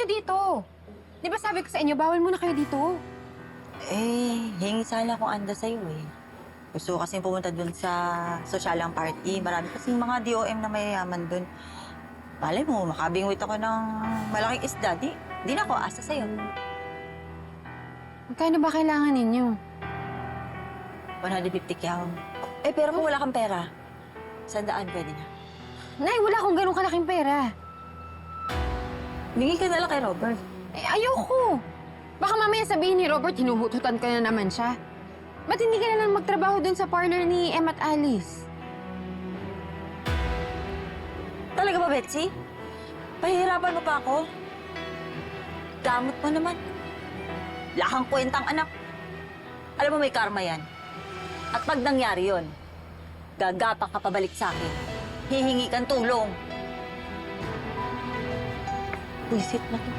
kayo dito? Di ba sabi ko sa inyo, bawal muna kayo dito? Hingi sana akong anda sa'yo eh. Gusto ko kasi pumunta dun sa sosyalang party. Marami kasing mga DOM na mayayaman dun. Malay mo, makabingwit ako ng malaking isda. Di na ako asa sa'yo. Magkano ba kailangan ninyo? 150 kyaw. Pero kung wala kang pera, 100 pwede na. Nay, wala akong ganun kalaking pera. Bingi ka na lang kay Robert. Ayoko. Baka mamaya sabihin ni Robert, hinuhututan ka na naman siya. Ba't hindi ka na lang magtrabaho dun sa parlor ni Em at Alice? Talaga ba, Betsy? Pahihirapan mo pa ako? Damot mo naman. Wala kang kwentang anak. Alam mo, may karma yan. At pag nangyari yon, gagapak ka pabalik sa akin. Hihingi kang tulong. Buisit na to.